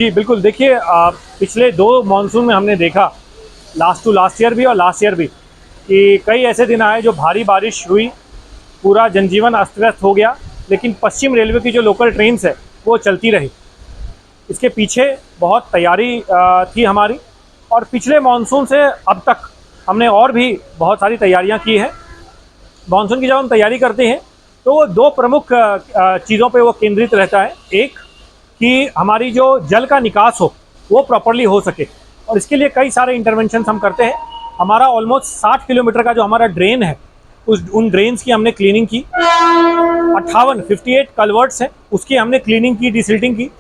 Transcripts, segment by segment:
जी बिल्कुल, देखिए पिछले 2 मानसून में हमने देखा, लास्ट ईयर भी और लास्ट ईयर भी, कि कई ऐसे दिन आए जो भारी बारिश हुई, पूरा जनजीवन अस्त-व्यस्त हो गया, लेकिन पश्चिम रेलवे की जो लोकल ट्रेन्स है, वो चलती रही। इसके पीछे बहुत तैयारी थी हमारी, और पिछले मानसून से अब तक हमने और भी बहुत सारी तैयारियां की हैं। मानसून की जब हम तैयारी करते हैं, तो वो 2 प्रमुख चीज़ों पे वो केंद्रित रहता है। एक, कि हमारी जो जल का निकास हो वो प्रॉपरली हो सके, और इसके लिए कई सारे इंटरवेंशन हम करते हैं। हमारा ऑलमोस्ट 60 किलोमीटर का जो हमारा ड्रेन है, उन ड्रेन्स की हमने क्लीनिंग की। 58 कलवर्ट्स हैं, उसकी हमने क्लीनिंग की, डिसिल्टिंग की।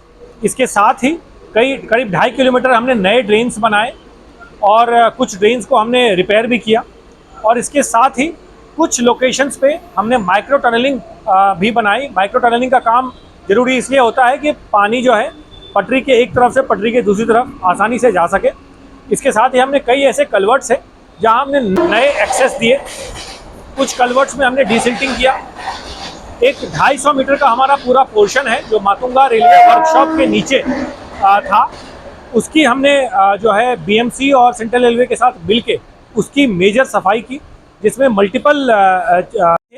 इसके साथ ही करीब 2.5 किलोमीटर हमने नए ड्रेन्स बनाए, और कुछ ड्रेन्स को हमने रिपेयर भी किया। और इसके साथ ही कुछ लोकेशंस पे हमने माइक्रो टनलिंग भी बनाई। माइक्रो टनलिंग का काम ज़रूरी इसलिए होता है कि पानी जो है पटरी के एक तरफ से पटरी के दूसरी तरफ आसानी से जा सके। इसके साथ ही हमने कई ऐसे कलवर्ट्स हैं जहां हमने नए एक्सेस दिए। कुछ कलवर्ट्स में हमने डिसिल्टिंग किया। एक 250 मीटर का हमारा पूरा पोर्शन है जो मातुंगा रेलवे वर्कशॉप के नीचे था, उसकी हमने जो है बीएमसी और सेंट्रल रेलवे के साथ मिलके उसकी मेजर सफाई की, जिसमें मल्टीपल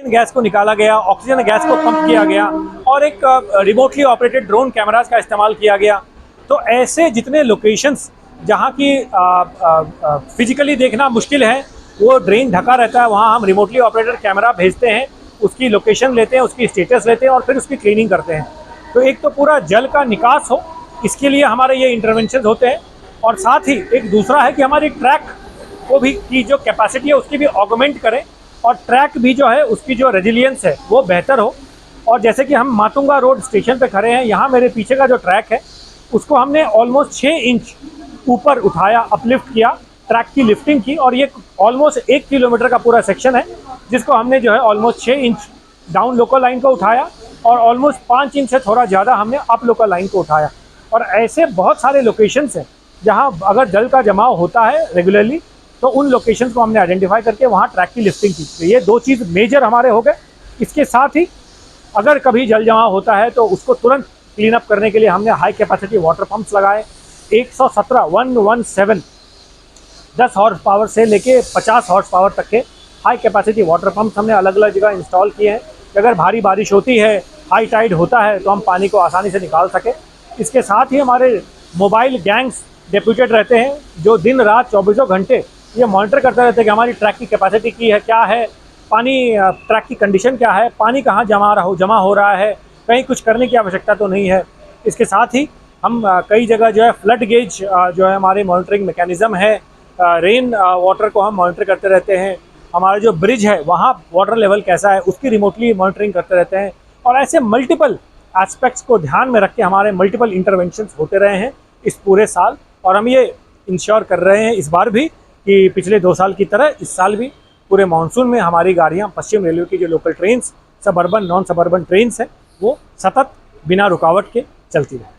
गैस को निकाला गया, ऑक्सीजन गैस को पंप किया गया, और एक रिमोटली ऑपरेटेड ड्रोन कैमरास का इस्तेमाल किया गया। तो ऐसे जितने लोकेशंस जहाँ की फिजिकली देखना मुश्किल है, वो ड्रेन ढका रहता है, वहाँ हम रिमोटली ऑपरेटेड कैमरा भेजते हैं, उसकी लोकेशन लेते हैं, उसकी स्टेटस लेते हैं, और फिर उसकी क्लीनिंग करते हैं। तो एक तो पूरा जल का निकास हो, इसके लिए हमारे ये इंटरवेंशन होते हैं। और साथ ही एक दूसरा है कि हमारी ट्रैक को भी की जो कैपेसिटी है उसकी भी ऑगमेंट करें, और ट्रैक भी जो है उसकी जो रेजिलियंस है वो बेहतर हो। और जैसे कि हम मातुंगा रोड स्टेशन पे खड़े हैं, यहाँ मेरे पीछे का जो ट्रैक है उसको हमने ऑलमोस्ट 6 इंच ऊपर उठाया, अपलिफ्ट किया, ट्रैक की लिफ्टिंग की, और ये ऑलमोस्ट 1 किलोमीटर का पूरा सेक्शन है जिसको हमने जो है almost 6 inch down local line को उठाया, और ऑलमोस्ट 5 इंच से थोड़ा ज़्यादा हमने अप लोकल लाइन को उठाया। और ऐसे बहुत सारे लोकेशंस हैं जहाँ अगर जल का जमाव होता है रेगुलरली, तो उन लोकेशंस को हमने आइडेंटिफाई करके वहाँ ट्रैक की लिफ्टिंग की। तो ये 2 चीज़ मेजर हमारे हो गए। इसके साथ ही अगर कभी जल जमाव होता है तो उसको तुरंत क्लीन अप करने के लिए हमने हाई कैपेसिटी वाटर पंप्स लगाए। 117 10 हॉर्स पावर से लेके 50 हॉर्स पावर तक के हाई कैपेसिटी वाटर पंप्स हमने अलग अलग जगह इंस्टॉल किए हैं। अगर भारी बारिश होती है, हाई टाइड होता है, तो हम पानी को आसानी से निकाल सकें। इसके साथ ही हमारे मोबाइल गैंग्स डेप्यूटेड रहते हैं जो दिन रात 24 घंटे ये मॉनिटर करते रहते हैं कि हमारी ट्रैक की कैपेसिटी की है, क्या है, पानी ट्रैक की कंडीशन क्या है, पानी कहाँ जमा हो रहा है, कहीं कुछ करने की आवश्यकता तो नहीं है। इसके साथ ही हम कई जगह जो है फ्लड गेज जो है हमारे मॉनिटरिंग मैकेनिज़्म है, रेन वाटर को हम मॉनिटर करते रहते हैं। हमारा जो ब्रिज है वहाँ वाटर लेवल कैसा है उसकी रिमोटली मॉनिटरिंग करते रहते हैं। और ऐसे मल्टीपल एस्पेक्ट्स को ध्यान में रख के हमारे मल्टीपल इंटरवेंशंस होते रहे हैं इस पूरे साल, और हम ये इंश्योर कर रहे हैं इस बार भी कि पिछले 2 साल की तरह इस साल भी पूरे मानसून में हमारी गाड़ियाँ पश्चिम रेलवे की जो local trains, suburban non suburban trains हैं, वो सतत बिना रुकावट के चलती रहें।